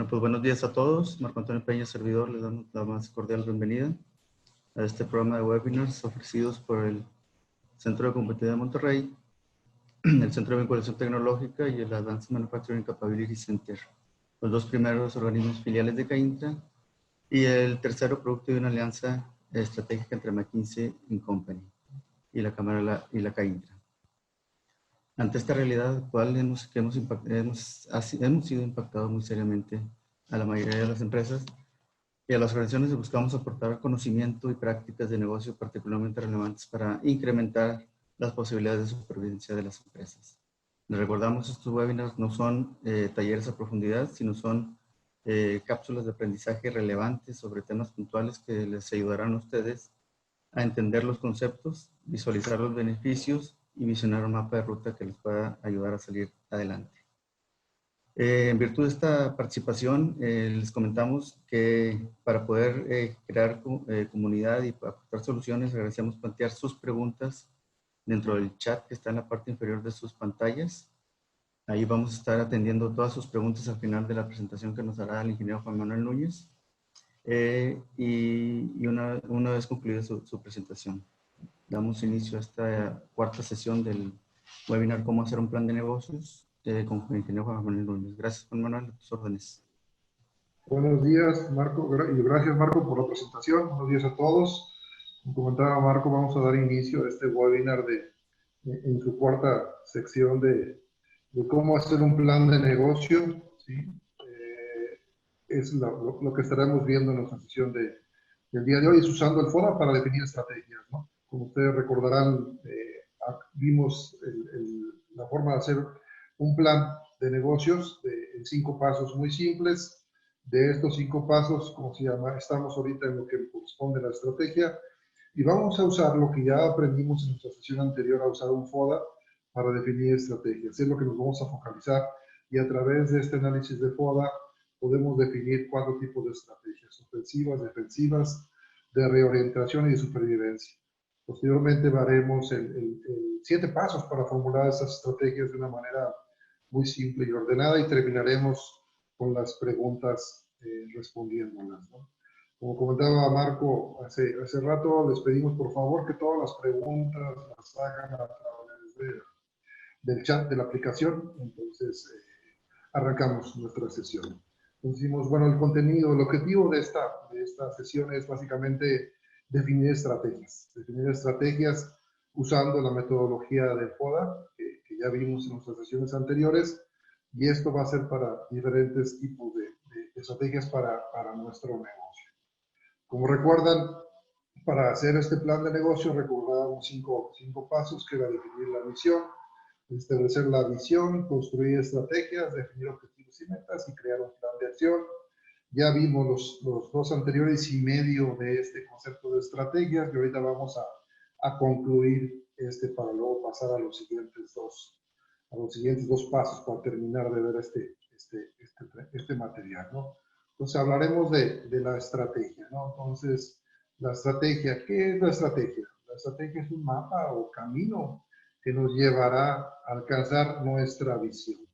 Bueno, pues buenos días a todos. Marco Antonio Peña, servidor, les damos la más cordial bienvenida a este programa de webinars ofrecidos por el Centro de Competitividad de Monterrey, el Centro de Vinculación Tecnológica y el Advanced Manufacturing Capability Center, los dos primeros organismos filiales de CAINTRA, y el tercero producto de una alianza estratégica entre McKinsey & Company y la Cámara y la CAINTRA. Ante esta realidad actual hemos sido impactados muy seriamente a la mayoría de las empresas y a las organizaciones les buscamos aportar conocimiento y prácticas de negocio particularmente relevantes para incrementar las posibilidades de supervivencia de las empresas. Les recordamos, estos webinars no son talleres a profundidad, sino son cápsulas de aprendizaje relevantes sobre temas puntuales que les ayudarán a ustedes a entender los conceptos, visualizar los beneficios y visionar un mapa de ruta que les pueda ayudar a salir adelante. En virtud de esta participación, les comentamos que para poder crear comunidad y aportar soluciones, agradecemos plantear sus preguntas dentro del chat que está en la parte inferior de sus pantallas. Ahí vamos a estar atendiendo todas sus preguntas al final de la presentación que nos hará el ingeniero Juan Manuel Núñez. Y una vez concluida su presentación, damos inicio a esta cuarta sesión del webinar Cómo hacer un plan de negocios con el ingeniero Juan Manuel Núñez. Gracias, Juan Manuel, a tus órdenes. Buenos días, Marco, y gracias, Marco, por la presentación. Buenos días a todos. Como comentaba Marco, vamos a dar inicio a este webinar en su cuarta sección de cómo hacer un plan de negocio, ¿sí? Es lo que estaremos viendo en nuestra sesión del día de hoy, es usando el FODA para definir estrategias, ¿no? Como ustedes recordarán, vimos la forma de hacer un plan de negocios en 5 pasos muy simples. De estos 5 pasos, como se llama, estamos ahorita en lo que corresponde a la estrategia y vamos a usar lo que ya aprendimos en nuestra sesión anterior, a usar un FODA para definir estrategias. Es lo que nos vamos a focalizar y a través de este análisis de FODA podemos definir 4 tipos de estrategias: ofensivas, defensivas, de reorientación y de supervivencia. Posteriormente veremos 7 pasos para formular esas estrategias de una manera muy simple y ordenada y terminaremos con las preguntas respondiéndolas, ¿no? Como comentaba Marco hace rato, les pedimos por favor que todas las preguntas las hagan a través del chat de la aplicación. Entonces arrancamos nuestra sesión. Decimos, bueno, el contenido, el objetivo de esta sesión es básicamente definir estrategias usando la metodología del FODA, que ya vimos en nuestras sesiones anteriores, y esto va a ser para diferentes tipos de estrategias para nuestro negocio. Como recuerdan, para hacer este plan de negocio recordábamos 5 pasos, que era definir la misión, establecer la visión, construir estrategias, definir objetivos y metas y crear un plan de acción. Ya vimos los 2 anteriores y medio de este concepto de estrategias y ahorita vamos a concluir para luego pasar a los siguientes dos pasos para terminar de ver este material, ¿no? Entonces hablaremos de la estrategia, ¿no? Entonces, la estrategia, ¿qué es la estrategia? La estrategia es un mapa o camino que nos llevará a alcanzar nuestra visión.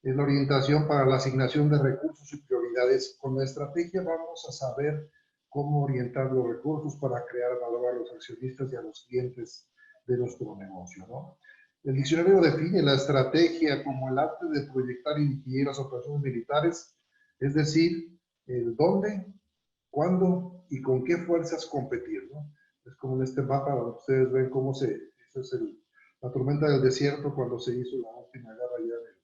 Es la orientación para la asignación de recursos y prioridades. Con la estrategia vamos a saber cómo orientar los recursos para crear valor a los accionistas y a los clientes de nuestro negocio, ¿no? El diccionario define la estrategia como el arte de proyectar y dirigir las operaciones militares, es decir, el dónde, cuándo y con qué fuerzas competir, ¿no? Es como en este mapa donde ustedes ven cómo esa es la tormenta del desierto cuando se hizo la última guerra ya de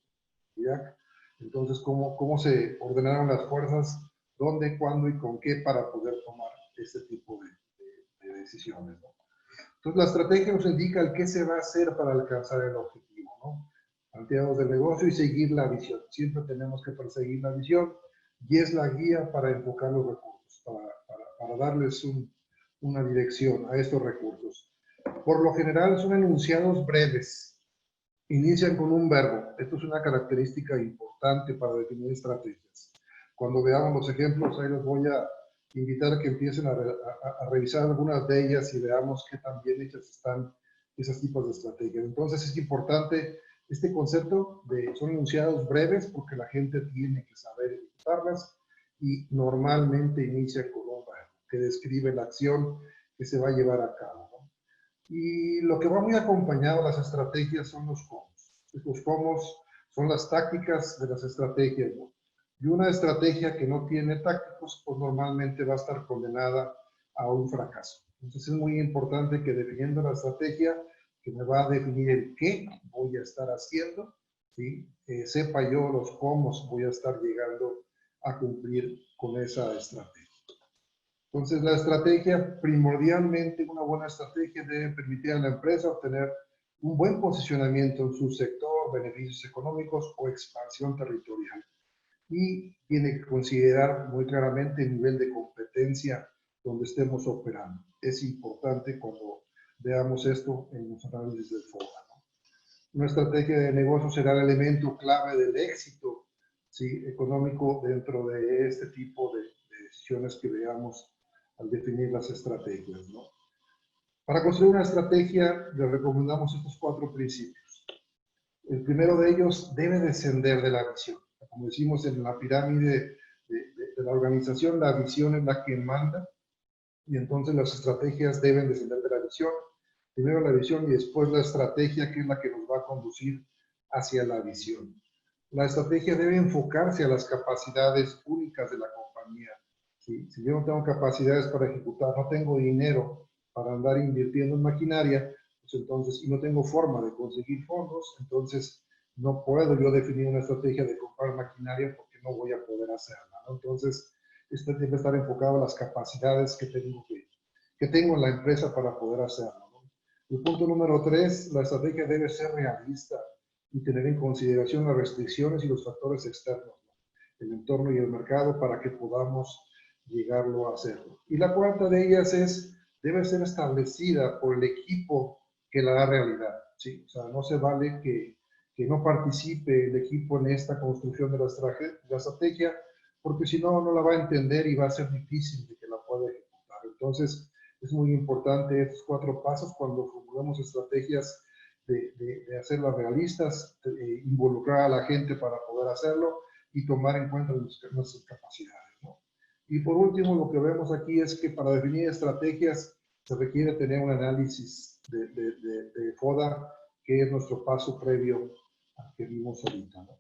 Irak. Entonces, cómo se ordenaron las fuerzas, dónde, cuándo y con qué para poder tomar este tipo de decisiones, ¿no? Entonces, la estrategia nos indica el qué se va a hacer para alcanzar el objetivo, ¿no? Planteamos el negocio y seguir la visión. Siempre tenemos que perseguir la visión y es la guía para enfocar los recursos, para darles una dirección a estos recursos. Por lo general son enunciados breves. Inician con un verbo. Esto es una característica importante para definir estrategias. Cuando veamos los ejemplos, ahí les voy a invitar a que empiecen a revisar algunas de ellas y veamos qué tan bien hechas están esos tipos de estrategias. Entonces es importante este concepto de son enunciados breves porque la gente tiene que saber ejecutarlas y normalmente inicia con un verbo que describe la acción que se va a llevar a cabo, ¿no? Y lo que va muy acompañado a las estrategias son los cómo. Los cómo son las tácticas de las estrategias, ¿no? Y una estrategia que no tiene tácticos, pues normalmente va a estar condenada a un fracaso. Entonces es muy importante que definiendo la estrategia, que me va a definir el qué voy a estar haciendo, ¿sí? Sepa yo los cómo voy a estar llegando a cumplir con esa estrategia. Entonces la estrategia, primordialmente una buena estrategia debe permitir a la empresa obtener un buen posicionamiento en su sector, beneficios económicos o expansión territorial. Y tiene que considerar muy claramente el nivel de competencia donde estemos operando. Es importante cuando veamos esto en los análisis del FODA, ¿no? Una estrategia de negocio será el elemento clave del éxito, ¿sí?, económico dentro de este tipo de decisiones que veamos al definir las estrategias, ¿no? Para construir una estrategia le recomendamos estos 4 principios. El primero de ellos debe descender de la visión. Como decimos en la pirámide de la organización, la visión es la que manda y entonces las estrategias deben descender de la visión. Primero la visión y después la estrategia, que es la que nos va a conducir hacia la visión. La estrategia debe enfocarse a las capacidades únicas de la compañía. ¿Sí? Si yo no tengo capacidades para ejecutar, no tengo dinero para andar invirtiendo en maquinaria, pues entonces, y no tengo forma de conseguir fondos, entonces no puedo yo definir una estrategia de comprar maquinaria porque no voy a poder hacerla, ¿no? Entonces, esto debe estar enfocado a las capacidades que tengo en la empresa para poder hacerlo, ¿no? El punto número 3, la estrategia debe ser realista y tener en consideración las restricciones y los factores externos, ¿no?, el entorno y el mercado, para que podamos llegarlo a hacerlo. Y la cuarta de ellas es, debe ser establecida por el equipo que la da realidad, ¿sí? O sea, no se vale que no participe el equipo en esta construcción de la estrategia, porque si no, no la va a entender y va a ser difícil de que la pueda ejecutar. Entonces, es muy importante estos 4 pasos cuando formulamos estrategias de hacerlas realistas, involucrar a la gente para poder hacerlo y tomar en cuenta nuestras capacidades, ¿no? Y por último, lo que vemos aquí es que para definir estrategias se requiere tener un análisis de FODA, que es nuestro paso previo al que vimos ahorita, ¿no?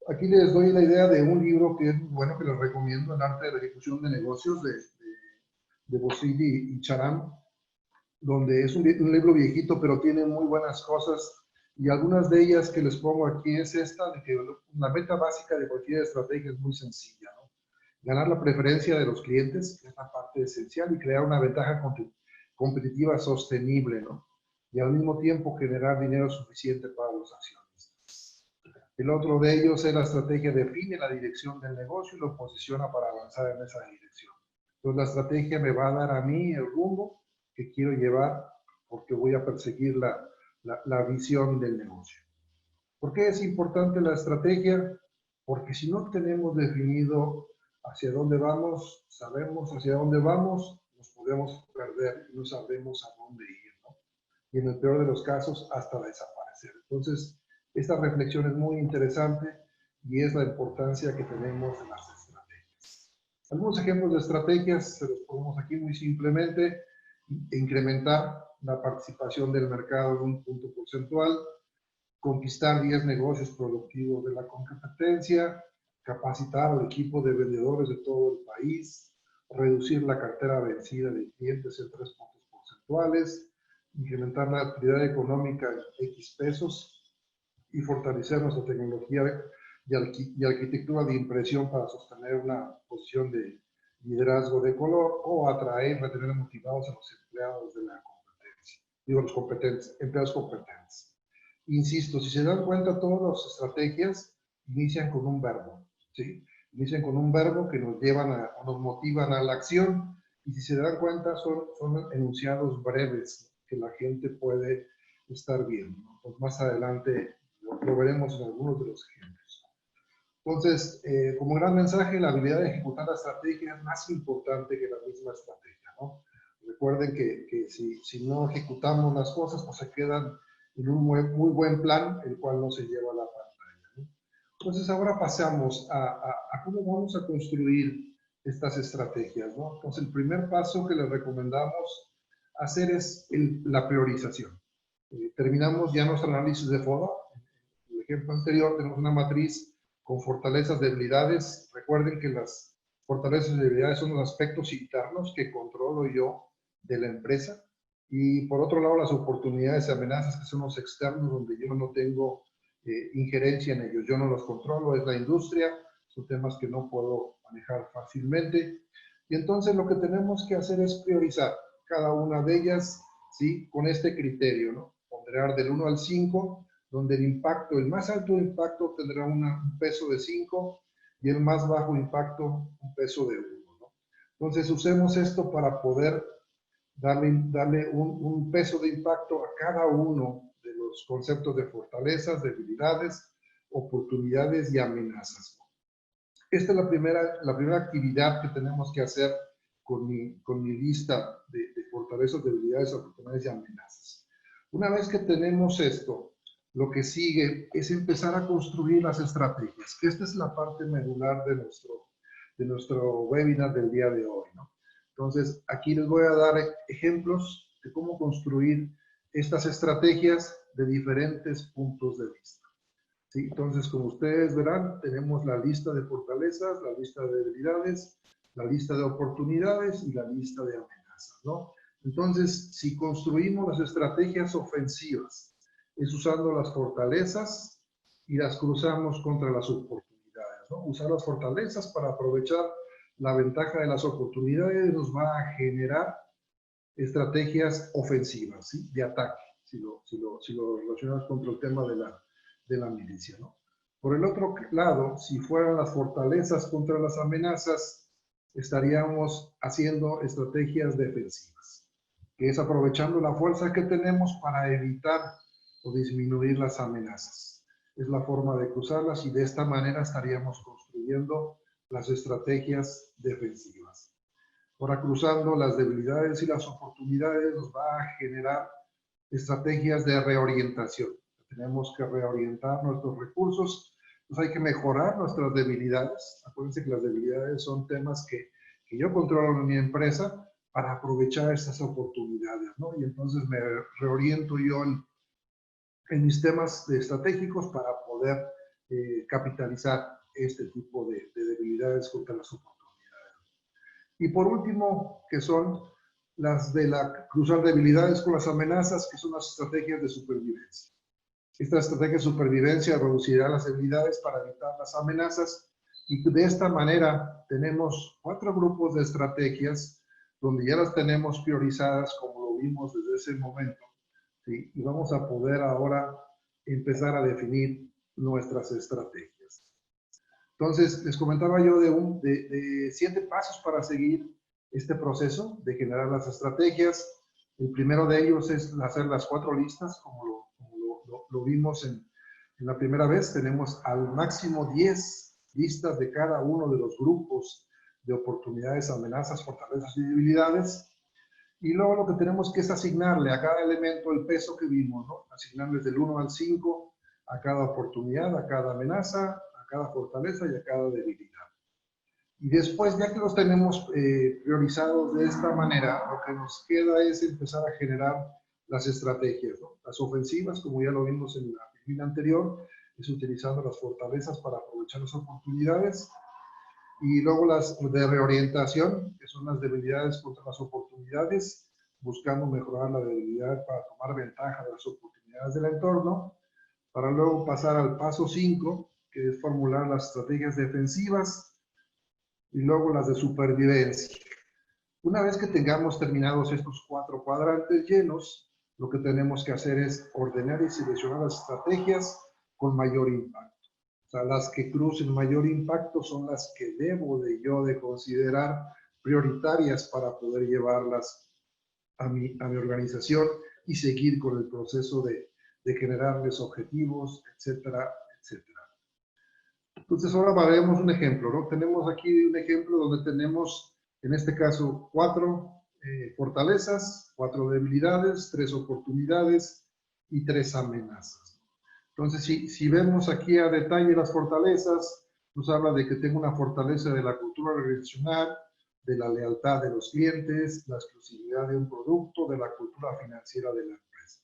Aquí les doy la idea de un libro que es muy bueno, que les recomiendo, El arte de la ejecución de negocios, de Bozzini y Charan, donde es un libro viejito, pero tiene muy buenas cosas, y algunas de ellas que les pongo aquí es esta, de que la meta básica de cualquier estrategia es muy sencilla, ¿no? Ganar la preferencia de los clientes, que es la parte esencial, y crear una ventaja competitiva sostenible, ¿no? Y al mismo tiempo generar dinero suficiente para los accionistas. El otro de ellos es la estrategia define la dirección del negocio y lo posiciona para avanzar en esa dirección. Entonces la estrategia me va a dar a mí el rumbo que quiero llevar, porque voy a perseguir la visión del negocio. ¿Por qué es importante la estrategia? Porque si no tenemos definido hacia dónde vamos, sabemos hacia dónde vamos, nos podemos perder y no sabremos a dónde ir, ¿no? Y en el peor de los casos, hasta desaparecer. Entonces, esta reflexión es muy interesante y es la importancia que tenemos en las estrategias. Algunos ejemplos de estrategias se los ponemos aquí muy simplemente: incrementar la participación del mercado en un punto porcentual, conquistar 10 negocios productivos de la competencia, capacitar al equipo de vendedores de todo el país, reducir la cartera vencida de clientes en 3 puntos porcentuales, incrementar la actividad económica en X pesos y fortalecer nuestra tecnología y arquitectura de impresión para sostener una posición de liderazgo de color, o atraer, retener motivados a los empleados de la competencia, digo, los empleados competentes. Insisto, si se dan cuenta, todas las estrategias inician con un verbo, ¿sí? Inician con un verbo que nos llevan nos motivan a la acción, y si se dan cuenta son enunciados breves que la gente puede estar viendo, ¿no? Pues más adelante lo veremos en algunos de los ejemplos. Entonces, como gran mensaje, la habilidad de ejecutar la estrategia es más importante que la misma estrategia, ¿no? Recuerden que si no ejecutamos las cosas, pues se quedan en un muy buen plan, el cual no se lleva a la pantalla, ¿no? Entonces ahora pasamos a cómo vamos a construir estas estrategias, ¿no? Entonces el primer paso que les recomendamos hacer es la priorización. Terminamos ya nuestro análisis de FODA. En el ejemplo anterior tenemos una matriz con fortalezas, debilidades. Recuerden que las fortalezas y debilidades son los aspectos internos que controlo yo de la empresa. Y por otro lado, las oportunidades y amenazas que son los externos, donde yo no tengo injerencia en ellos. Yo no los controlo, es la industria, son temas que no puedo manejar fácilmente. Y entonces lo que tenemos que hacer es priorizar cada una de ellas, ¿sí? Con este criterio, ¿no? Ponderar del 1 al 5, donde el impacto, el más alto impacto tendrá un peso de 5 y el más bajo impacto un peso de 1, ¿no? Entonces usemos esto para poder darle un peso de impacto a cada uno de los conceptos de fortalezas, debilidades, oportunidades y amenazas. Esta es la primera actividad que tenemos que hacer con mi lista de fortalezas, debilidades, oportunidades y amenazas. Una vez que tenemos esto, lo que sigue es empezar a construir las estrategias, que esta es la parte medular de nuestro webinar del día de hoy, ¿no? Entonces, aquí les voy a dar ejemplos de cómo construir estas estrategias de diferentes puntos de vista. ¿Sí? Entonces, como ustedes verán, tenemos la lista de fortalezas, la lista de debilidades, la lista de oportunidades y la lista de amenazas, ¿no? Entonces, si construimos las estrategias ofensivas, es usando las fortalezas y las cruzamos contra las oportunidades, ¿no? Usar las fortalezas para aprovechar la ventaja de las oportunidades nos va a generar estrategias ofensivas, ¿sí? De ataque, si lo relacionamos contra el tema de la milicia, ¿no? Por el otro lado, si fueran las fortalezas contra las amenazas, estaríamos haciendo estrategias defensivas, que es aprovechando la fuerza que tenemos para evitar o disminuir las amenazas. Es la forma de cruzarlas y de esta manera estaríamos construyendo las estrategias defensivas. Ahora, cruzando las debilidades y las oportunidades, nos va a generar estrategias de reorientación. Tenemos que reorientar nuestros recursos, pues hay que mejorar nuestras debilidades. Acuérdense que las debilidades son temas que yo controlo en mi empresa para aprovechar estas oportunidades, ¿no? Y entonces me reoriento yo en mis temas estratégicos para poder capitalizar este tipo de debilidades contra las oportunidades. Y por último, que son las de cruzar debilidades con las amenazas, que son las estrategias de supervivencia. Esta estrategia de supervivencia reducirá las debilidades para evitar las amenazas y de esta manera tenemos 4 grupos de estrategias donde ya las tenemos priorizadas como lo vimos desde ese momento, ¿sí? Y vamos a poder ahora empezar a definir nuestras estrategias. Entonces, les comentaba yo de 7 pasos para seguir este proceso de generar las estrategias. El primero de ellos es hacer las 4 listas, como lo vimos en la primera vez. Tenemos al máximo 10 listas de cada uno de los grupos de oportunidades, amenazas, fortalezas y debilidades. Y luego lo que tenemos que es asignarle a cada elemento el peso que vimos, ¿no? Asignarles del 1 al 5 a cada oportunidad, a cada amenaza, a cada fortaleza y a cada debilidad. Y después, ya que los tenemos priorizados de esta manera, lo que nos queda es empezar a generar las estrategias, ¿no? Las ofensivas, como ya lo vimos en la película anterior, es utilizando las fortalezas para aprovechar las oportunidades. Y luego las de reorientación, que son las debilidades contra las oportunidades, buscando mejorar la debilidad para tomar ventaja de las oportunidades del entorno, para luego pasar al paso 5, que es formular las estrategias defensivas, y luego las de supervivencia. Una vez que tengamos terminados estos 4 cuadrantes llenos, lo que tenemos que hacer es ordenar y seleccionar las estrategias con mayor impacto. O sea, las que crucen mayor impacto son las que debo de considerar prioritarias para poder llevarlas a mi organización y seguir con el proceso de generarles objetivos, etcétera, etcétera. Entonces ahora veremos un ejemplo, ¿no? Tenemos aquí un ejemplo donde tenemos, en este caso, 4 fortalezas, 4 debilidades, 3 oportunidades y 3 amenazas. Entonces, si vemos aquí a detalle las fortalezas, nos habla de que tengo una fortaleza de la cultura organizacional, de la lealtad de los clientes, la exclusividad de un producto, de la cultura financiera de la empresa.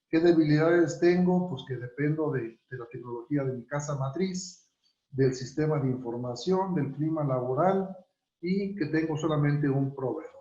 ¿Qué debilidades tengo? Pues que dependo de la tecnología de mi casa matriz, del sistema de información, del clima laboral y que tengo solamente un proveedor,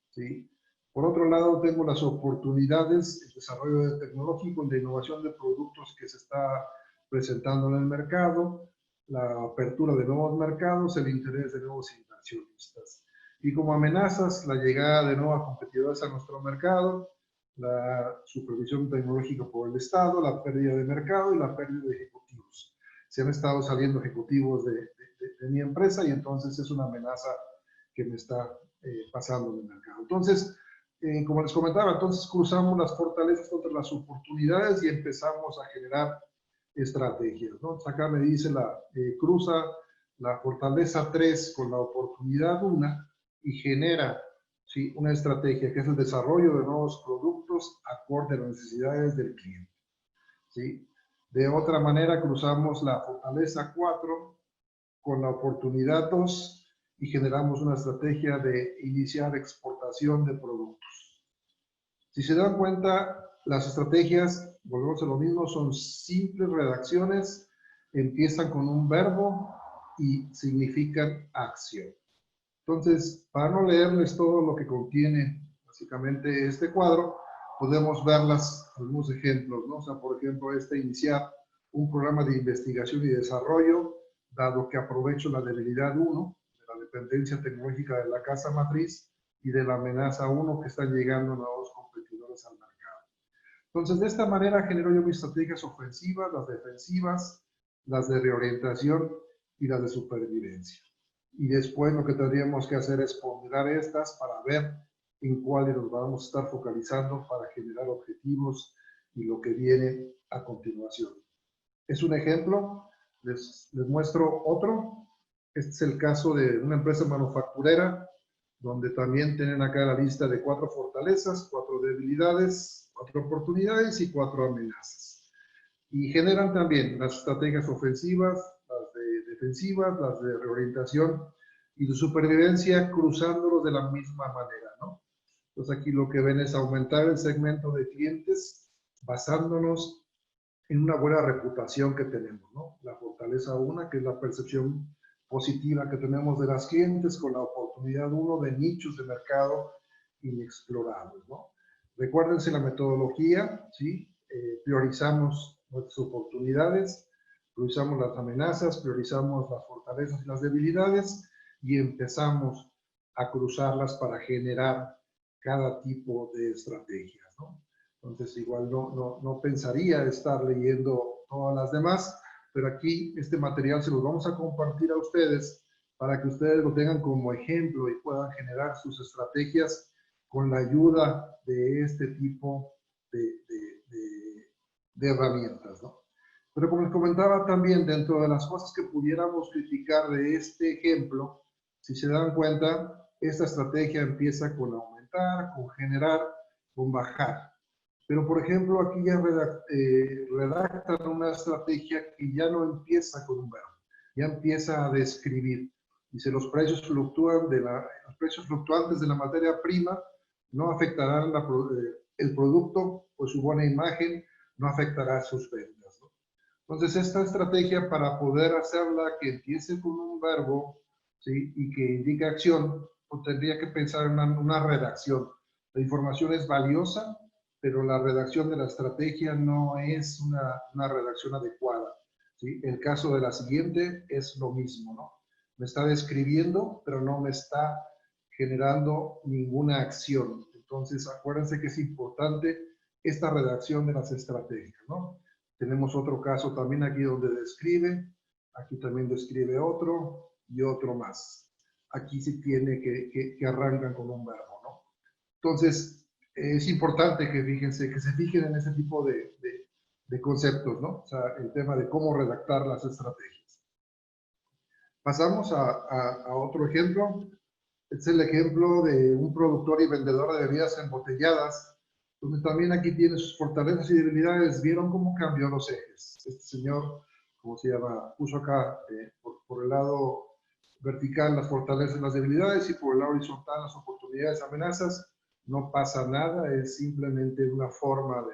¿sí? Por otro lado, tengo las oportunidades, el desarrollo tecnológico y la innovación de productos que se está presentando en el mercado, la apertura de nuevos mercados, el interés de nuevos inversionistas. Y como amenazas, la llegada de nuevos competidores a nuestro mercado, la supervisión tecnológica por el Estado, la pérdida de mercado y la pérdida de ejecutivos. Se han estado saliendo ejecutivos de mi empresa y entonces es una amenaza que me está pasando en el mercado. Entonces, como les comentaba, entonces cruzamos las fortalezas contra las oportunidades y empezamos a generar estrategias, ¿no? Entonces acá me dice cruza la fortaleza 3 con la oportunidad 1 y genera, ¿sí?, una estrategia que es el desarrollo de nuevos productos acorde a las necesidades del cliente, ¿sí? De otra manera, cruzamos la fortaleza 4 con la oportunidad 2 y generamos una estrategia de iniciar exportación de productos. Si se dan cuenta, las estrategias, volvemos a lo mismo, son simples redacciones, empiezan con un verbo y significan acción. Entonces, para no leerles todo lo que contiene básicamente este cuadro, podemos verlas, algunos ejemplos, ¿no? O sea, por ejemplo, iniciar un programa de investigación y desarrollo, dado que aprovecho la debilidad 1, de la dependencia tecnológica de la casa matriz y de la amenaza 1 que están llegando nuevos competidores al mercado. Entonces, de esta manera genero yo mis estrategias ofensivas, las defensivas, las de reorientación y las de supervivencia. Y después lo que tendríamos que hacer es ponderar estas para ver en cuáles nos vamos a estar focalizando para generar objetivos y lo que viene a continuación. Es un ejemplo, les muestro otro. Este es el caso de una empresa manufacturera, donde también tienen acá la lista de 4 fortalezas, 4 debilidades, 4 oportunidades y 4 amenazas. Y generan también las estrategias ofensivas, las de defensivas, las de reorientación y de supervivencia, cruzándolos de la misma manera, ¿no? Entonces aquí lo que ven es aumentar el segmento de clientes basándonos en una buena reputación que tenemos, ¿no? La fortaleza 1, que es la percepción positiva que tenemos de las clientes, con la oportunidad 1 de nichos de mercado inexplorados, ¿no? Recuérdense la metodología, ¿sí? Priorizamos nuestras oportunidades, priorizamos las amenazas, priorizamos las fortalezas y las debilidades y empezamos a cruzarlas para generar cada tipo de estrategias, ¿no? Entonces, igual no pensaría estar leyendo todas las demás, pero aquí este material se los vamos a compartir a ustedes para que ustedes lo tengan como ejemplo y puedan generar sus estrategias con la ayuda de este tipo de herramientas, ¿no? Pero como les comentaba también, dentro de las cosas que pudiéramos criticar de este ejemplo, si se dan cuenta, esta estrategia empieza con aumentar, con generar, con bajar. Pero, por ejemplo, aquí ya redactan una estrategia que ya no empieza con un verbo, ya empieza a describir. Dice, los precios fluctuantes de la materia prima no afectarán el producto, pues su buena imagen no afectará sus ventas, ¿no? Entonces, esta estrategia, para poder hacerla que empiece con un verbo, ¿sí?, y que indique acción, pues tendría que pensar en una redacción. La información es valiosa, pero la redacción de la estrategia no es una redacción adecuada, ¿sí? El caso de la siguiente es lo mismo, ¿no? Me está describiendo, pero no me está generando ninguna acción. Entonces, acuérdense que es importante esta redacción de las estrategias, ¿no? Tenemos otro caso también aquí donde describe, aquí también describe otro y otro más. Aquí sí tiene que arrancan con un verbo, ¿no? Entonces, es importante que se fijen en ese tipo de conceptos, ¿no? O sea, el tema de cómo redactar las estrategias. Pasamos a otro ejemplo. Este es el ejemplo de un productor y vendedor de bebidas embotelladas donde también aquí tiene sus fortalezas y debilidades. ¿Vieron cómo cambió los ejes? Este señor, ¿cómo se llama? Puso acá por el lado vertical las fortalezas y las debilidades y por el lado horizontal las oportunidades y amenazas. No pasa nada, es simplemente una forma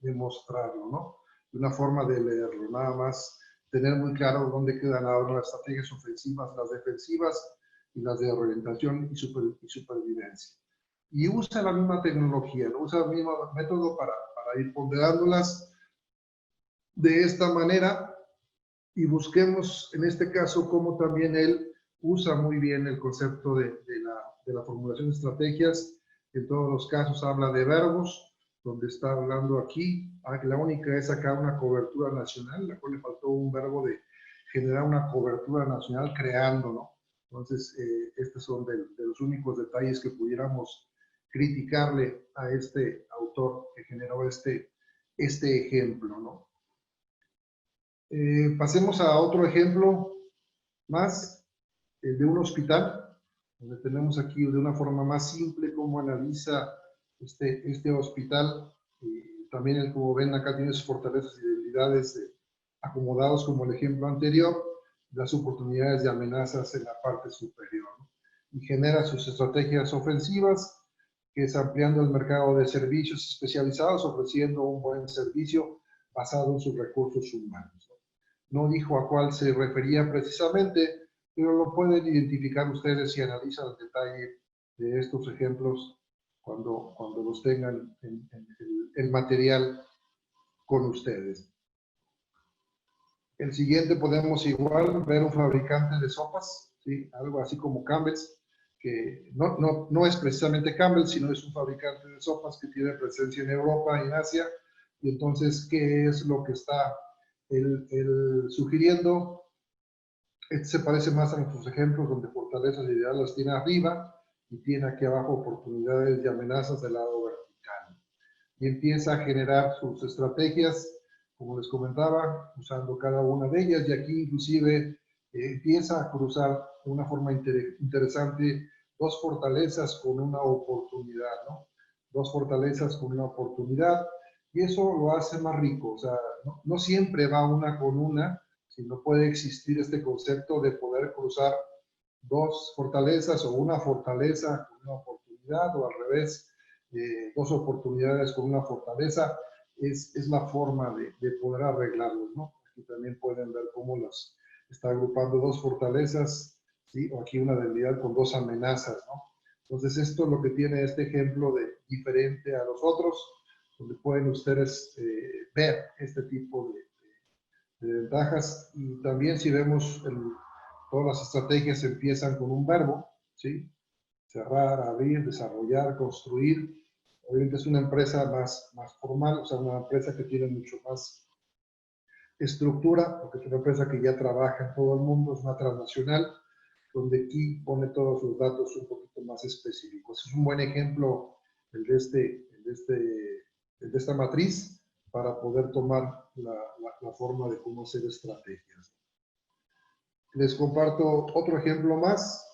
de mostrarlo, ¿no? Una forma de leerlo, nada más tener muy claro dónde quedan ahora las estrategias ofensivas, las defensivas y las de orientación y supervivencia. Y usa la misma tecnología, ¿no? Usa el mismo método para ir ponderándolas de esta manera y busquemos en este caso cómo también él usa muy bien el concepto de la formulación de estrategias. En todos los casos habla de verbos, donde está hablando aquí, la única es acá una cobertura nacional, la cual le faltó un verbo de generar una cobertura nacional creando, ¿no? Entonces, estos son de los únicos detalles que pudiéramos criticarle a este autor que generó este ejemplo, ¿no? Pasemos a otro ejemplo más, de un hospital, donde tenemos aquí de una forma más simple cómo analiza este hospital. También, como ven, acá tiene sus fortalezas y debilidades acomodados como el ejemplo anterior, las oportunidades y amenazas en la parte superior, ¿no? Y genera sus estrategias ofensivas, que es ampliando el mercado de servicios especializados, ofreciendo un buen servicio basado en sus recursos humanos. No dijo a cuál se refería precisamente, pero lo pueden identificar ustedes si analizan el detalle de estos ejemplos cuando los tengan en el material con ustedes. El siguiente podemos igual ver un fabricante de sopas, ¿sí? Algo así como Campbell's, que no es precisamente Campbell, sino es un fabricante de sopas que tiene presencia en Europa y en Asia. Y entonces, ¿qué es lo que está él sugiriendo? Este se parece más a nuestros ejemplos donde fortalezas y ideales las tiene arriba y tiene aquí abajo oportunidades y amenazas del lado vertical. Y empieza a generar sus estrategias, como les comentaba, usando cada una de ellas. Y aquí inclusive empieza a cruzar de una forma interesante dos fortalezas con una oportunidad, ¿no? Dos fortalezas con una oportunidad. Y eso lo hace más rico. O sea, no siempre va una con una, si no puede existir este concepto de poder cruzar dos fortalezas o una fortaleza con una oportunidad o al revés, dos oportunidades con una fortaleza, es la forma de poder arreglarlos, ¿no? Aquí también pueden ver cómo las está agrupando dos fortalezas, ¿sí? O aquí una debilidad con dos amenazas, ¿no? Entonces esto es lo que tiene este ejemplo de diferente a los otros, donde pueden ustedes ver este tipo de ventajas. Y también si vemos todas las estrategias empiezan con un verbo, ¿sí? Cerrar, abrir, desarrollar, construir. Obviamente es una empresa más formal, o sea, una empresa que tiene mucho más estructura, porque es una empresa que ya trabaja en todo el mundo, es una transnacional, donde aquí pone todos los datos un poquito más específicos. Es un buen ejemplo el de esta matriz para poder tomar la forma de cómo hacer estrategias. Les comparto otro ejemplo más,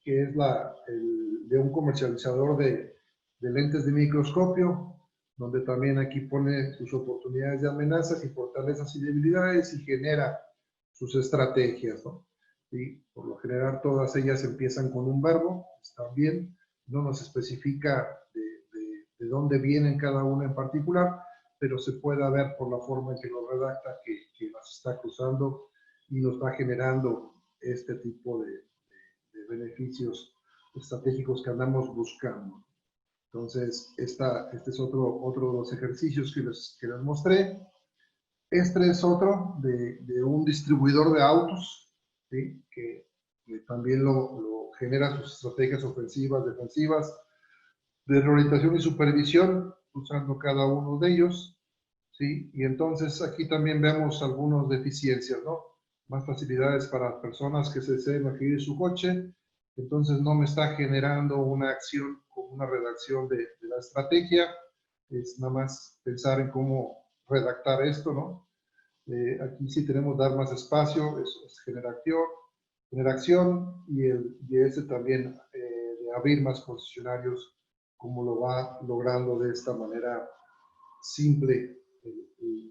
que es de un comercializador de lentes de microscopio, donde también aquí pone sus oportunidades de amenazas y fortalezas y debilidades y genera sus estrategias, ¿no? Y por lo general todas ellas empiezan con un verbo, está bien, no nos especifica de dónde vienen cada una en particular, pero se puede ver por la forma en que lo redacta que las está cruzando y nos va generando este tipo de beneficios estratégicos que andamos buscando. Entonces, este es otro de los ejercicios que les mostré. Este es otro de un distribuidor de autos, ¿sí? que también lo genera sus estrategias ofensivas, defensivas, de reorientación y supervisión, usando cada uno de ellos. ¿Sí? Y entonces aquí también vemos algunas deficiencias, ¿no? Más facilidades para personas que se deseen adquirir su coche, entonces no me está generando una acción con una redacción de la estrategia, es nada más pensar en cómo redactar esto, ¿no? Aquí sí tenemos dar más espacio, eso es generación y ese también de abrir más concesionarios cómo lo va logrando de esta manera simple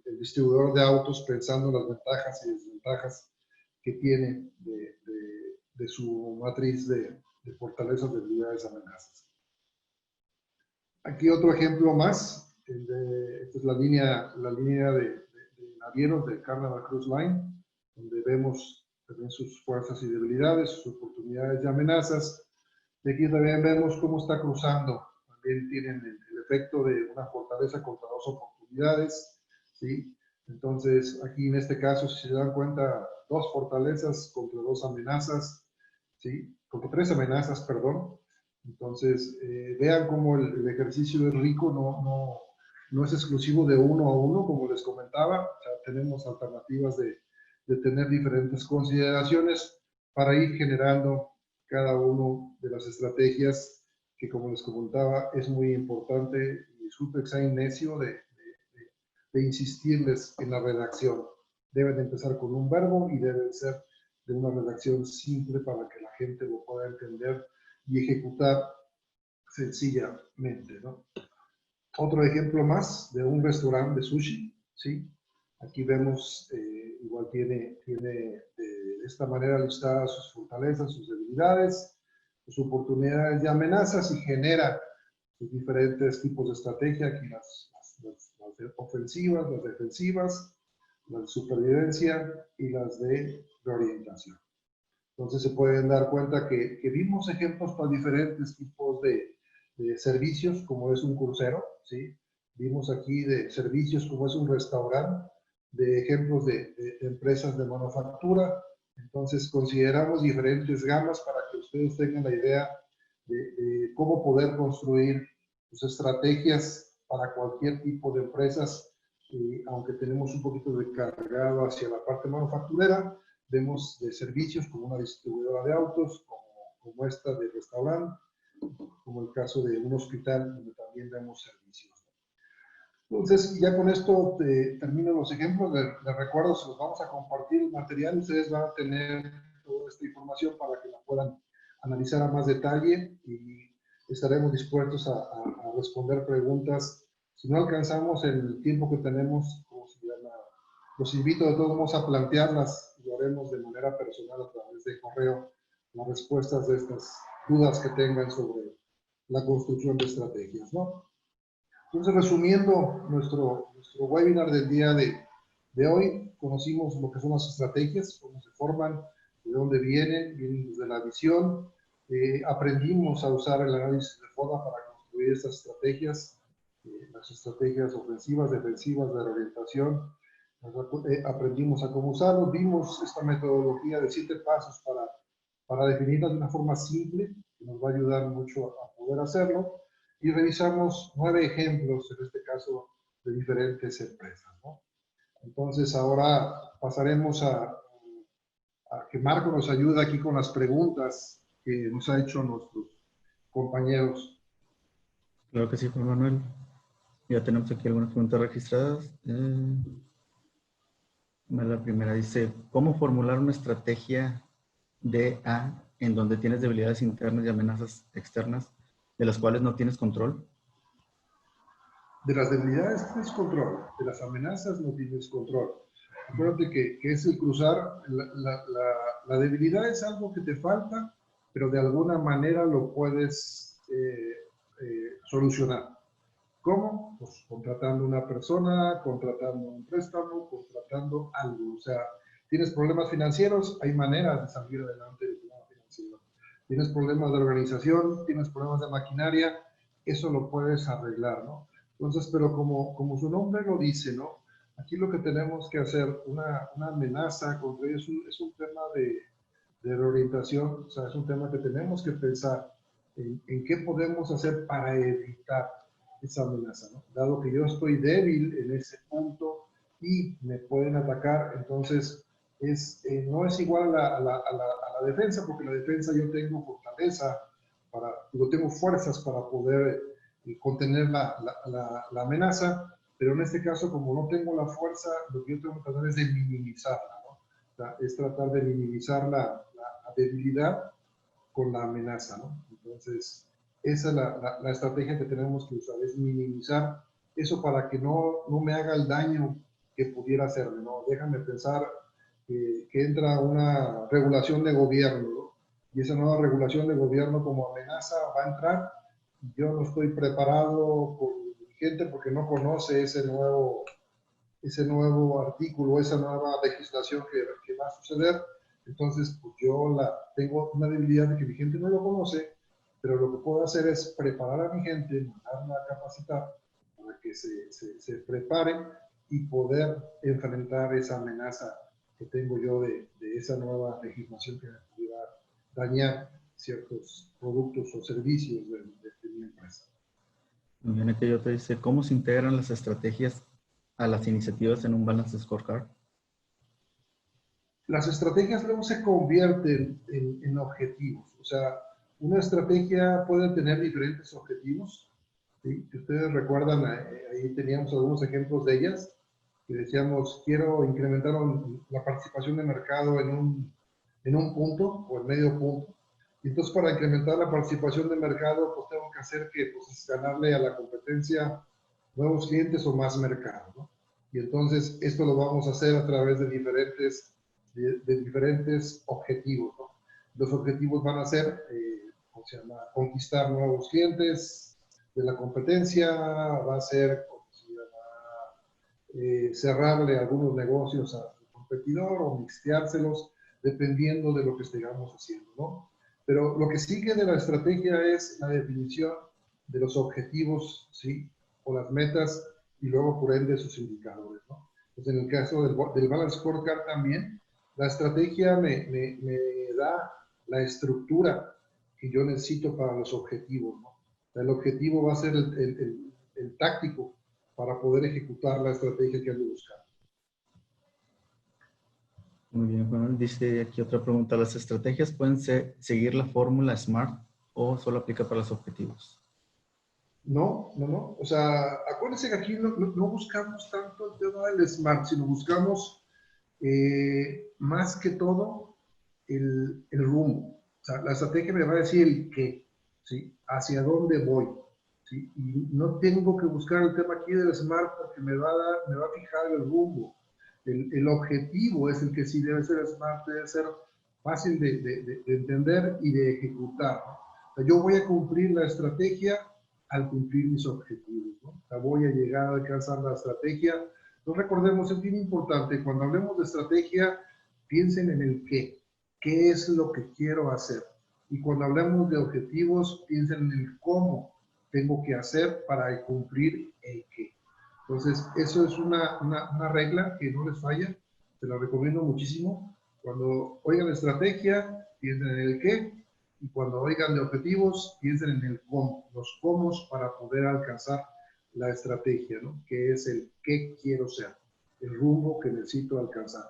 el distribuidor de autos, pensando en las ventajas y desventajas que tiene de su matriz de fortalezas, debilidades, amenazas. Aquí otro ejemplo más. Esta es la línea de navieros de Carnival Cruise Line, donde vemos también sus fuerzas y debilidades, sus oportunidades y amenazas. Y aquí también vemos cómo está cruzando. También tienen el efecto de una fortaleza contra dos oportunidades, ¿sí? Entonces, aquí en este caso, si se dan cuenta, dos fortalezas contra dos amenazas, ¿sí? Contra tres amenazas, perdón. Entonces, vean cómo el ejercicio es rico, no es exclusivo de uno a uno, como les comentaba. O sea, tenemos alternativas de tener diferentes consideraciones para ir generando cada una de las estrategias que, como les comentaba, es muy importante. Y disculpe que sea necio de insistirles en la redacción. Deben de empezar con un verbo y deben ser de una redacción simple para que la gente lo pueda entender y ejecutar sencillamente, ¿no? Otro ejemplo más de un restaurante de sushi, ¿sí? Aquí vemos, igual tiene de esta manera listadas sus fortalezas, sus debilidades, sus oportunidades y amenazas, y genera sus diferentes tipos de estrategia. Aquí las ofensivas, las defensivas, las de supervivencia y las de reorientación. Entonces se pueden dar cuenta que vimos ejemplos para diferentes tipos de servicios, como es un crucero, ¿sí? Vimos aquí de servicios como es un restaurante, de ejemplos de empresas de manufactura. Entonces consideramos diferentes gamas para que ustedes tengan la idea de cómo poder construir sus estrategias para cualquier tipo de empresas. Y aunque tenemos un poquito de cargado hacia la parte manufacturera, vemos de servicios como una distribuidora de autos, como esta de restaurante, como el caso de un hospital donde también vemos servicios. Entonces, ya con esto termino los ejemplos. Les recuerdo, se los vamos a compartir el material. Ustedes van a tener toda esta información para que la puedan analizar a más detalle, y estaremos dispuestos a responder preguntas. Si no alcanzamos el tiempo que tenemos, los invito de todos modos a plantearlas, y lo haremos de manera personal a través de correo, las respuestas de estas dudas que tengan sobre la construcción de estrategias, ¿no? Entonces, resumiendo nuestro webinar del día de hoy, conocimos lo que son las estrategias, cómo se forman, de dónde vienen desde la visión. Aprendimos a usar el análisis de FODA para construir estas estrategias, las estrategias ofensivas, defensivas, de reorientación. Aprendimos a cómo usarlos. Vimos esta metodología de 7 pasos para definirla de una forma simple, que nos va a ayudar mucho a poder hacerlo. Y revisamos 9 ejemplos, en este caso, de diferentes empresas, ¿no? Entonces, ahora pasaremos a que Marco nos ayude aquí con las preguntas que nos ha hecho nuestros compañeros. Claro que sí, Juan Manuel. Ya tenemos aquí algunas preguntas registradas. La primera dice, ¿cómo formular una estrategia DA en donde tienes debilidades internas y amenazas externas de las cuales no tienes control? De las debilidades tienes control, de las amenazas no tienes control. Acuérdate que es el cruzar, la debilidad es algo que te falta, pero de alguna manera lo puedes solucionar. ¿Cómo? Pues contratando una persona, contratando un préstamo, contratando algo. O sea, tienes problemas financieros, hay maneras de salir adelante del problema financiero. Tienes problemas de organización, tienes problemas de maquinaria, eso lo puedes arreglar, ¿no? Entonces, pero como su nombre lo dice, ¿no? Aquí lo que tenemos que hacer, una amenaza contra ellos, es un tema de reorientación, o sea, es un tema que tenemos que pensar en qué podemos hacer para evitar esa amenaza, ¿no? Dado que yo estoy débil en ese punto y me pueden atacar, entonces no es igual a la defensa, porque la defensa yo tengo fortaleza, yo tengo fuerzas para poder contener la amenaza, pero en este caso, como no tengo la fuerza, lo que yo tengo que tratar es de minimizarla, ¿no? O sea, es tratar de minimizar la debilidad con la amenaza, ¿no? Entonces, esa es la estrategia que tenemos que usar, es minimizar eso para que no me haga el daño que pudiera hacerme, ¿no? Déjame pensar que entra una regulación de gobierno, ¿no? Y esa nueva regulación de gobierno como amenaza va a entrar. Yo no estoy preparado con mi gente porque no conoce ese nuevo artículo, esa nueva legislación que va a suceder. Entonces, pues yo tengo una debilidad de que mi gente no lo conoce, pero lo que puedo hacer es preparar a mi gente, mandarla a capacitar para que se prepare y poder enfrentar esa amenaza que tengo yo de esa nueva legislación que me pudiera dañar ciertos productos o servicios de mi empresa. Muy bien, aquí otro dice, ¿cómo se integran las estrategias a las iniciativas en un Balance Scorecard? Las estrategias luego se convierten en objetivos. O sea, una estrategia puede tener diferentes objetivos. ¿Sí? Si ustedes recuerdan, ahí teníamos algunos ejemplos de ellas, que decíamos, quiero incrementar la participación de mercado en un punto o en medio punto. Y entonces, para incrementar la participación de mercado, pues tengo que hacer que, pues, es ganarle a la competencia nuevos clientes o más mercado, ¿no? Y entonces, esto lo vamos a hacer a través de diferentes objetivos, ¿no? Los objetivos van a ser, ¿cómo se llama? Conquistar nuevos clientes de la competencia, va a ser, ¿cómo se llama? Cerrarle algunos negocios al competidor o mixteárselos, dependiendo de lo que estemos haciendo, ¿no? Pero lo que sigue de la estrategia es la definición de los objetivos, ¿sí? O las metas y luego por ende sus indicadores, ¿no? Entonces, en el caso del Balance Scorecard también, la estrategia me da la estructura que yo necesito para los objetivos, ¿no? El objetivo va a ser el táctico para poder ejecutar la estrategia que ando buscando. Muy bien, Juan. Dice aquí otra pregunta. ¿Las estrategias pueden seguir la fórmula SMART o solo aplica para los objetivos? No. O sea, acuérdense que aquí no buscamos tanto el tema del SMART, sino buscamos más que todo el rumbo. O sea, la estrategia me va a decir el qué, ¿sí? Hacia dónde voy, ¿sí? Y no tengo que buscar el tema aquí del SMART porque me va a fijar el rumbo. El objetivo es el que sí debe ser SMART, debe ser fácil de entender y de ejecutar, ¿no? O sea, yo voy a cumplir la estrategia al cumplir mis objetivos, ¿no? O sea, voy a llegar a alcanzar la estrategia. Entonces recordemos, es bien importante, cuando hablemos de estrategia, piensen en el qué. ¿Qué es lo que quiero hacer? Y cuando hablamos de objetivos, piensen en el cómo tengo que hacer para cumplir el qué. Entonces, eso es una regla que no les falla, se la recomiendo muchísimo. Cuando oigan estrategia, piensen en el qué, y cuando oigan de objetivos, piensen en el cómo, los cómo para poder alcanzar la estrategia, ¿no? Que es el qué quiero ser, el rumbo que necesito alcanzar.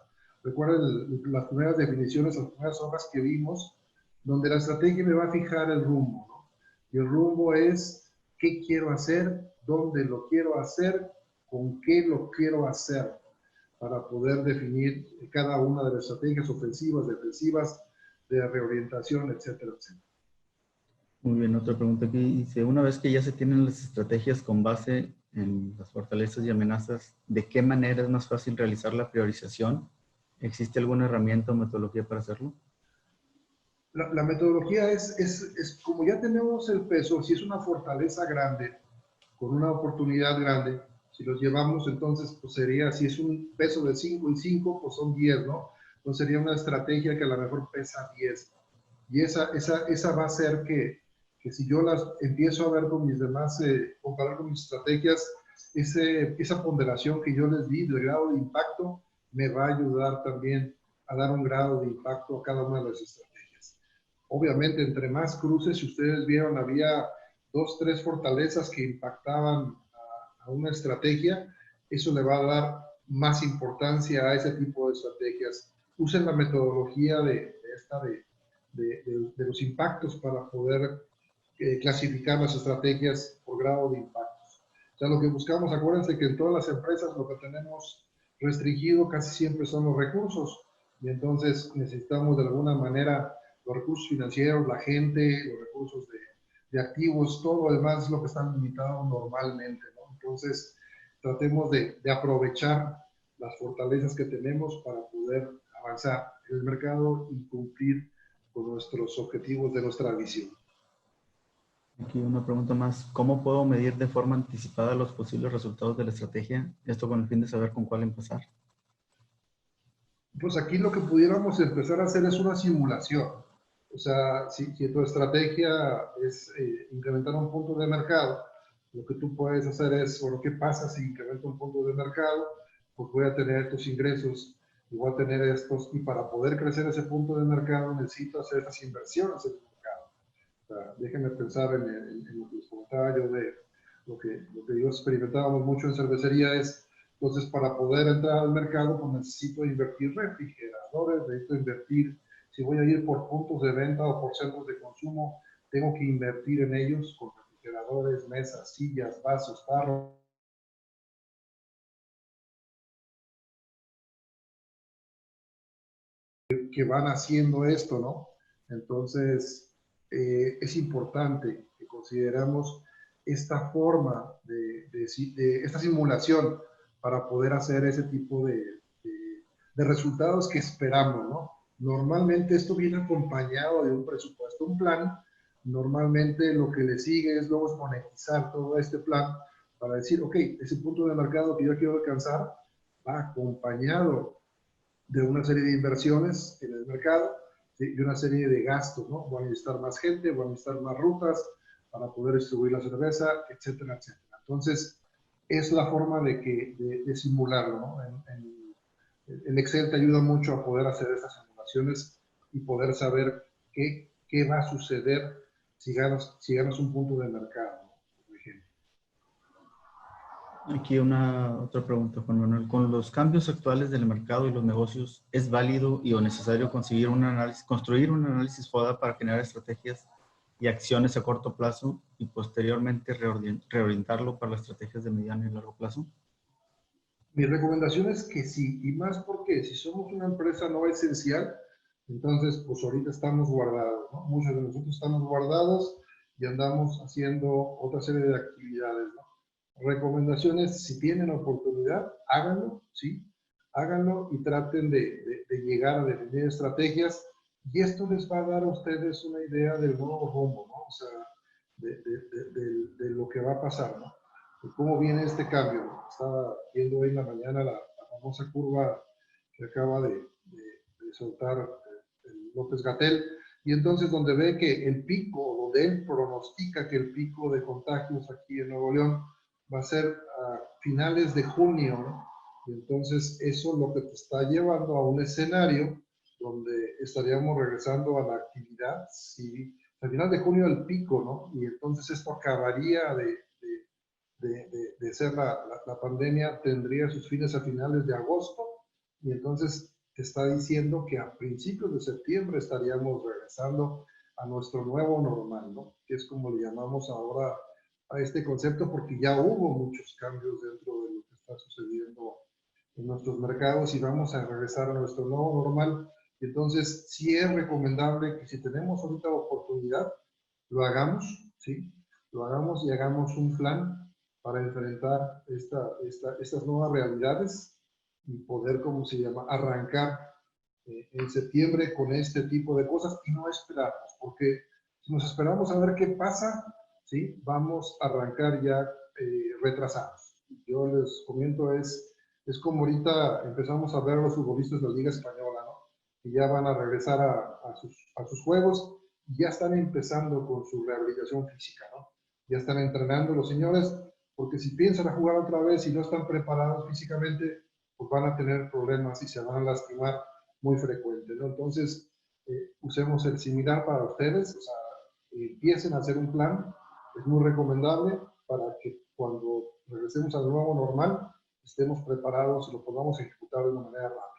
Recuerden las primeras definiciones, las primeras hojas que vimos, donde la estrategia me va a fijar el rumbo, ¿no? Y el rumbo es qué quiero hacer, dónde lo quiero hacer, con qué lo quiero hacer, para poder definir cada una de las estrategias ofensivas, defensivas, de reorientación, etcétera, etcétera. Muy bien, otra pregunta aquí. Dice, una vez que ya se tienen las estrategias con base en las fortalezas y amenazas, ¿de qué manera es más fácil realizar la priorización? ¿Existe alguna herramienta o metodología para hacerlo? La metodología es como ya tenemos el peso, si es una fortaleza grande, con una oportunidad grande, si los llevamos entonces, pues sería, si es un peso de 5 y 5, pues son 10, ¿no? Entonces sería una estrategia que a lo mejor pesa 10. Y esa va a ser que si yo las empiezo a ver con mis demás, comparar con mis estrategias, esa ponderación que yo les di del grado de impacto, me va a ayudar también a dar un grado de impacto a cada una de las estrategias. Obviamente, entre más cruces, si ustedes vieron, había 2, 3 fortalezas que impactaban a una estrategia, eso le va a dar más importancia a ese tipo de estrategias. Usen la metodología de los impactos para poder clasificar las estrategias por grado de impactos. O sea, lo que buscamos, acuérdense que en todas las empresas lo que tenemos restringido casi siempre son los recursos, y entonces necesitamos de alguna manera los recursos financieros, la gente, los recursos de activos, todo lo demás es lo que está limitado normalmente, ¿no? Entonces, tratemos de aprovechar las fortalezas que tenemos para poder avanzar en el mercado y cumplir con nuestros objetivos de nuestra visión. Aquí una pregunta más. ¿Cómo puedo medir de forma anticipada los posibles resultados de la estrategia? Esto con el fin de saber con cuál empezar. Pues aquí lo que pudiéramos empezar a hacer es una simulación. O sea, si tu estrategia es incrementar un punto de mercado, lo que tú puedes hacer es, bueno, ¿qué pasa si incremento un punto de mercado? Pues voy a tener estos ingresos y voy a tener estos, y para poder crecer ese punto de mercado necesito hacer estas inversiones en el mercado. O sea, déjenme pensar en lo que les comentaba yo de lo que yo experimentábamos mucho en cervecería es, entonces para poder entrar al mercado pues necesito invertir refrigeradores, necesito invertir, si voy a ir por puntos de venta o por centros de consumo, tengo que invertir en ellos con refrigeradores, mesas, sillas, vasos, tarros, que van haciendo esto, ¿no? Entonces, es importante que consideramos esta forma de esta simulación para poder hacer ese tipo de resultados que esperamos, ¿no? Normalmente esto viene acompañado de un presupuesto, un plan. Normalmente lo que le sigue es luego monetizar todo este plan para decir, ok, ese punto de mercado que yo quiero alcanzar va acompañado de una serie de inversiones en el mercado, ¿sí? De una serie de gastos, ¿no? Van a necesitar más gente, van a necesitar más rutas para poder distribuir la cerveza, etcétera, etcétera. Entonces, es la forma de simularlo, ¿no? En Excel te ayuda mucho a poder hacer estas simulaciones y poder saber qué va a suceder si ganas un punto de mercado, ¿no? Por ejemplo. Aquí otra pregunta, Juan Manuel. Con los cambios actuales del mercado y los negocios, ¿es válido y o necesario construir un análisis FODA para generar estrategias y acciones a corto plazo y posteriormente reorientarlo para las estrategias de mediano y largo plazo? Mi recomendación es que sí, y más porque si somos una empresa no esencial, entonces pues ahorita estamos guardados, ¿no? Muchos de nosotros estamos guardados y andamos haciendo otra serie de actividades, ¿no? Recomendaciones, si tienen oportunidad, háganlo, ¿sí? Háganlo y traten de llegar a definir estrategias y esto les va a dar a ustedes una idea del nuevo rumbo, ¿no? O sea, de lo que va a pasar, ¿no? ¿Cómo viene este cambio? Estaba viendo hoy en la mañana la famosa curva que acaba de soltar el López Gatell, y entonces donde ve que el pico, donde él pronostica que el pico de contagios aquí en Nuevo León va a ser a finales de junio, ¿no? Y entonces eso lo que te está llevando a un escenario donde estaríamos regresando a la actividad, si al final de junio el pico, ¿no? Y entonces esto acabaría de ser la pandemia, tendría sus fines a finales de agosto, y entonces te está diciendo que a principios de septiembre estaríamos regresando a nuestro nuevo normal, ¿no? Que es como le llamamos ahora a este concepto, porque ya hubo muchos cambios dentro de lo que está sucediendo en nuestros mercados y vamos a regresar a nuestro nuevo normal. Entonces, sí es recomendable que si tenemos ahorita oportunidad, lo hagamos, ¿sí? Lo hagamos y hagamos un plan para enfrentar estas nuevas realidades y poder, ¿cómo se llama?, arrancar en septiembre con este tipo de cosas y no esperarnos, porque si nos esperamos a ver qué pasa, ¿sí?, vamos a arrancar ya retrasados. Yo les comento, es como ahorita empezamos a ver a los futbolistas de la Liga Española, ¿no?, que ya van a regresar a sus juegos y ya están empezando con su rehabilitación física, ¿no? Ya están entrenando los señores, porque si piensan a jugar otra vez y no están preparados físicamente, pues van a tener problemas y se van a lastimar muy frecuente, ¿no? Entonces, usemos el similar para ustedes, o sea, empiecen a hacer un plan, es muy recomendable para que cuando regresemos al nuevo normal, estemos preparados y lo podamos ejecutar de una manera rápida.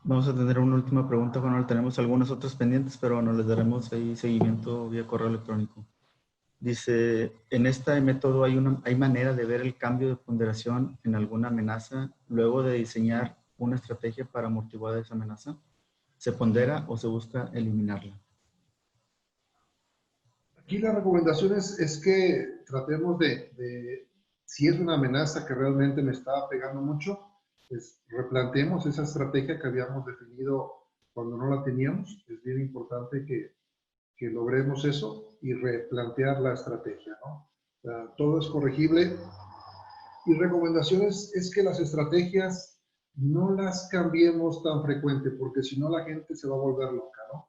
Vamos a tener una última pregunta, Juan Manuel. Tenemos algunas otras pendientes, pero no les daremos ahí seguimiento vía correo electrónico. Dice, en este método hay manera de ver el cambio de ponderación en alguna amenaza luego de diseñar una estrategia para amortiguar esa amenaza. ¿Se pondera o se busca eliminarla? Aquí la recomendación es que tratemos si es una amenaza que realmente me está pegando mucho, pues replanteemos esa estrategia que habíamos definido cuando no la teníamos. Es bien importante que logremos eso y replantear la estrategia, ¿no? O sea, todo es corregible. Y recomendaciones es que las estrategias no las cambiemos tan frecuente, porque si no la gente se va a volver loca, ¿no?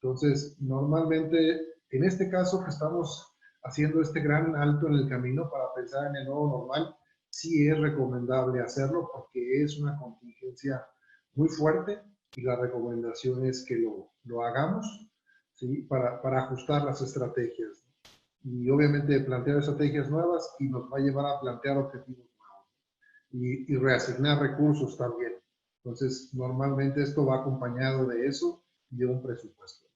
Entonces, normalmente, en este caso que estamos haciendo este gran alto en el camino para pensar en el nuevo normal, sí es recomendable hacerlo porque es una contingencia muy fuerte y la recomendación es que lo hagamos, ¿sí? Para ajustar las estrategias. Y obviamente plantear estrategias nuevas y nos va a llevar a plantear objetivos nuevos y reasignar recursos también. Entonces, normalmente esto va acompañado de eso y de un presupuesto.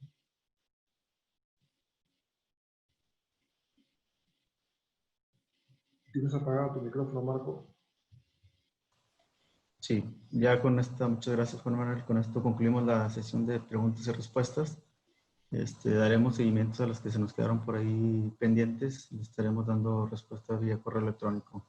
¿Tienes apagado tu micrófono, Marco? Sí, ya con esta, muchas gracias Juan Manuel, con esto concluimos la sesión de preguntas y respuestas. Daremos seguimientos a las que se nos quedaron por ahí pendientes y estaremos dando respuestas vía correo electrónico.